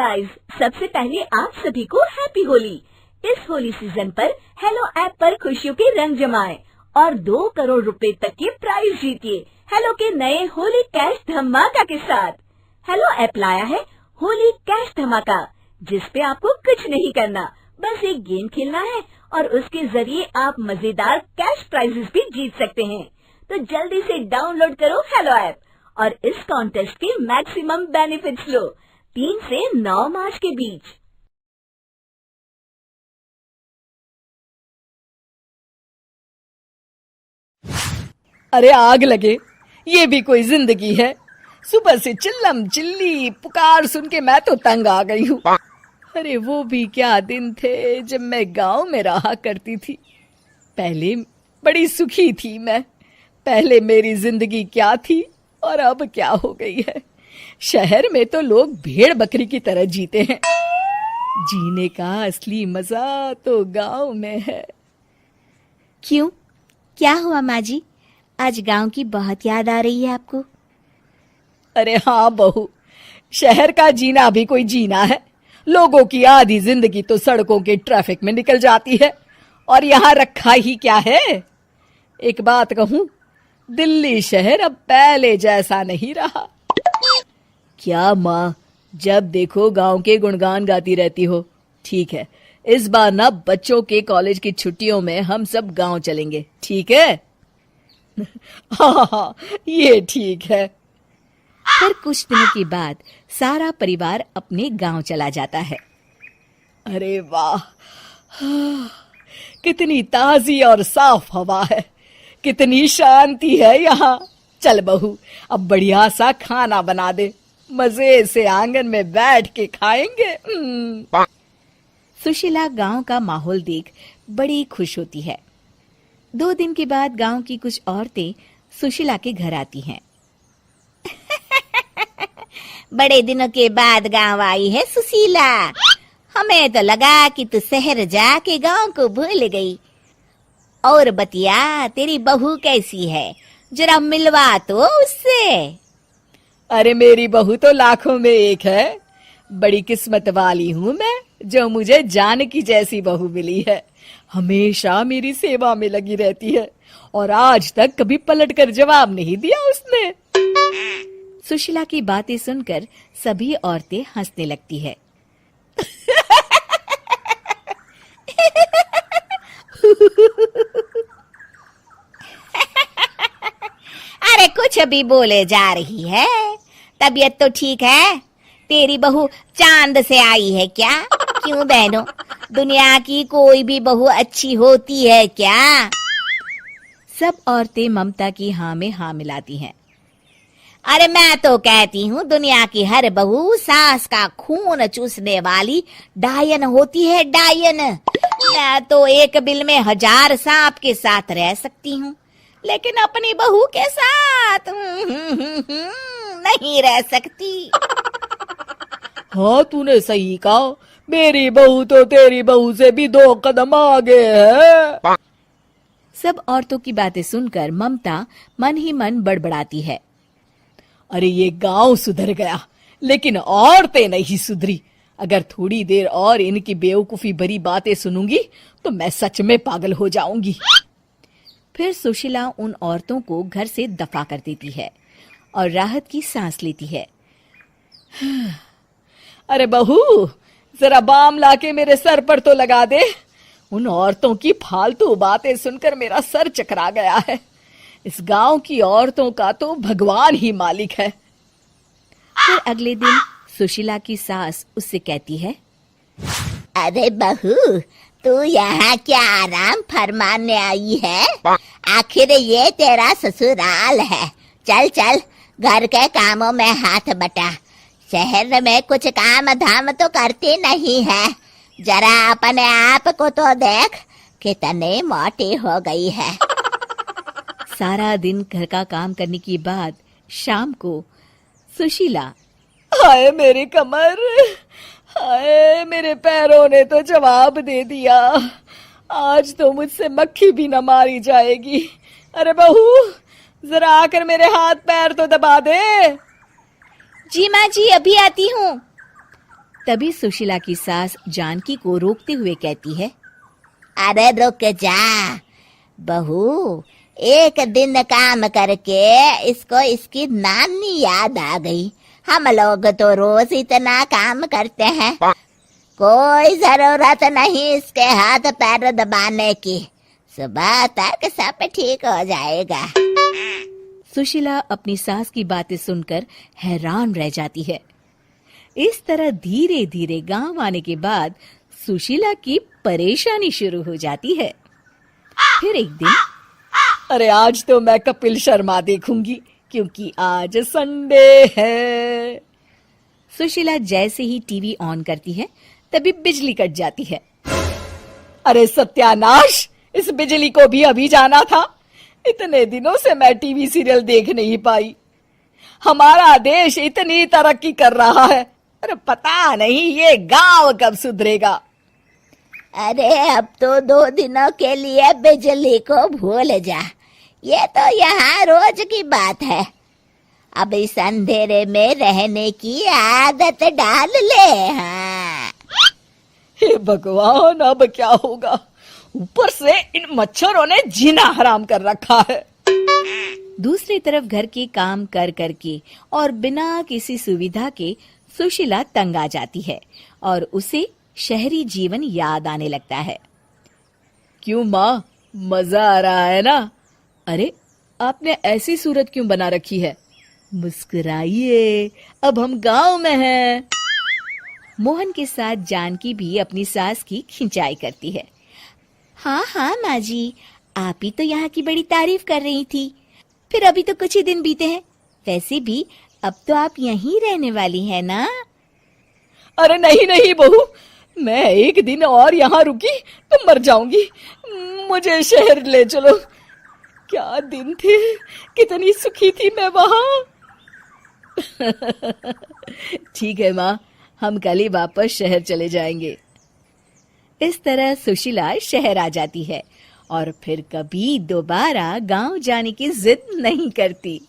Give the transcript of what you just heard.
Guys, सबसे पहले आप सभी को हैप्पी होली। इस होली सीजन पर हेलो ऐप पर खुशियों के रंग जमाएं और 2 करोड़ रुपए तक के प्राइज जीतिए हेलो के नए होली कैश धमाका के साथ। हेलो ऐप लाया है होली कैश धमाका, जिस पे आपको कुछ नहीं करना, बस एक गेम खेलना है और उसके जरिए आप मजेदार कैश प्राइजेस भी जीत सकते हैं। तो जल्दी से डाउनलोड करो हेलो ऐप और इस कॉन्टेस्ट के मैक्सिमम बेनिफिट्स लो 3 से 9 मार्च के बीच। अरे आग लगे, ये भी कोई जिंदगी है। सुबह से चिल्लम चिल्ली पुकार सुन के मैं तो तंग आ गई हूँ। अरे वो भी क्या दिन थे जब मैं गांव में रहा करती थी। पहले बड़ी सुखी थी मैं। पहले मेरी जिंदगी क्या थी और अब क्या हो गई है। शहर में तो लोग भेड़ बकरी की तरह जीते हैं। जीने का असली मजा तो गांव में है। क्यों, क्या हुआ माँ जी? आज गांव की बहुत याद आ रही है आपको? अरे हाँ बहू, शहर का जीना भी कोई जीना है। लोगों की आधी जिंदगी तो सड़कों के ट्रैफिक में निकल जाती है और यहाँ रखा ही क्या है। एक बात कहूँ, दिल्ली शहर अब पहले जैसा नहीं रहा। क्या माँ, जब देखो गांव के गुणगान गाती रहती हो। ठीक है, इस बार ना बच्चों के कॉलेज की छुट्टियों में हम सब गांव चलेंगे, ठीक है? हाँ, ये ठीक है। फिर कुछ दिनों के बाद सारा परिवार अपने गांव चला जाता है। अरे वाह, कितनी ताजी और साफ हवा है, कितनी शांति है यहाँ। चल बहू, अब बढ़िया सा खाना बना दे, मजे से आंगन में बैठ के खाएंगे। सुशीला गांव का माहौल देख बड़ी खुश होती है। 2 दिन के बाद गांव की कुछ औरतें सुशीला के घर आती हैं। बड़े दिनों के बाद गांव आई है सुशीला। हमें तो लगा कि तू शहर जाके गांव को भूल गई। और बतिया, तेरी बहू कैसी है? जरा मिलवा तो उससे। अरे मेरी बहू तो लाखों में एक है। बड़ी किस्मत वाली हूँ मैं जो मुझे जानकी जैसी बहू मिली है। हमेशा मेरी सेवा में लगी रहती है और आज तक कभी पलटकर जवाब नहीं दिया उसने। सुशीला की बातें सुनकर सभी औरतें हंसने लगती है। अरे कुछ भी बोले जा रही है। तबीयत तो ठीक है? तेरी बहू चांद से आई है क्या? क्यों बहनों, दुनिया की कोई भी बहू अच्छी होती है क्या? सब औरतें ममता की हाँ में हाँ मिलाती हैं। अरे मैं तो कहती हूँ दुनिया की हर बहू सास का खून चूसने वाली डायन होती है, डायन। मैं तो एक बिल में 1000 सांप के साथ रह सकती हूँ, लेकिन अपनी बहू के साथ नहीं रह सकती। हाँ, तूने सही कहा। मेरी बहू तो तेरी बहू से भी 2 कदम आगे है। सब औरतों की बातें सुनकर ममता मन ही मन बड़बड़ाती है। अरे ये गांव सुधर गया, लेकिन औरतें नहीं सुधरी। अगर थोड़ी देर और इनकी बेवकूफी भरी बातें सुनूंगी तो मैं सच में पागल हो जाऊंगी। फिर सुशीला उन औरतों को घर से दफा कर देती है और राहत की सांस लेती है। अरे बहू, जरा बाम लाके मेरे सर पर तो लगा दे। उन औरतों की फालतू बातें सुनकर मेरा सर चकरा गया है। इस गांव की औरतों का तो भगवान ही मालिक है। फिर अगले दिन सुशीला की सास उससे कहती है, अरे बहू, तू यहाँ क्या आराम फरमाने आई है? आखिर ये तेरा ससुराल है। चल चल, घर के कामों में हाथ बटा। शहर में कुछ काम धाम तो करती नहीं है। जरा अपने आप को तो देख, कितने मोटी हो गई है। सारा दिन घर का काम करने के बाद शाम को सुशीला, हाय मेरी कमर, हाय मेरे पैरों ने तो जवाब दे दिया। आज तो मुझसे मक्खी भी न मारी जाएगी। अरे बहू, जरा आकर मेरे हाथ पैर तो दबा दे। जी माँ जी, अभी आती हूँ। तभी सुशीला की सास जानकी को रोकते हुए कहती है, अरे रुक जा बहू, एक दिन काम करके इसको इसकी नानी याद आ गई। हम लोग तो रोज इतना काम करते हैं, कोई जरूरत नहीं इसके हाथ पैर दबाने की। सुबह तक सब ठीक हो जाएगा। सुशीला अपनी सास की बातें सुनकर हैरान रह जाती है। इस तरह धीरे धीरे गांव आने के बाद सुशीला की परेशानी शुरू हो जाती है। फिर एक दिन, अरे आज तो मैं कपिल शर्मा देखूंगी क्योंकि आज संडे है। सुशीला जैसे ही टीवी ऑन करती है तभी बिजली कट जाती है। अरे सत्यानाश, इस बिजली को भी अभी जाना था। इतने दिनों से मैं टीवी सीरियल देख नहीं पाई। हमारा देश इतनी तरक्की कर रहा है, अरे पता नहीं ये गांव कब सुधरेगा। अरे अब तो 2 दिनों के लिए बिजली को भूल जा, ये तो यहाँ रोज की बात है। अब इस अंधेरे में रहने की आदत डाल ले। हाँ। हे भगवान, अब क्या होगा? ऊपर से इन मच्छरों ने जीना हराम कर रखा है। दूसरी तरफ घर के काम कर करके और बिना किसी सुविधा के सुशीला तंग आ जाती है और उसे शहरी जीवन याद आने लगता है। क्यों माँ, मजा आ रहा है ना? अरे आपने ऐसी सूरत क्यों बना रखी है? मुस्कुराइए, अब हम गांव में हैं। मोहन के साथ जानकी भी अपनी सास की खिंचाई करती है। हाँ हाँ माँ जी, आप ही तो यहाँ की बड़ी तारीफ कर रही थी। फिर अभी तो कुछ ही दिन बीते हैं, वैसे भी अब तो आप यहीं रहने वाली है ना? अरे नहीं नहीं बहू, मैं एक दिन और यहाँ रुकी तो मर जाऊंगी। मुझे शहर ले चलो। क्या दिन थे, कितनी सुखी थी मैं वहां। ठीक है माँ, हम कल ही वापस शहर चले जाएंगे। इस तरह सुशीला शहर आ जाती है और फिर कभी दोबारा गांव जाने की जिद नहीं करती।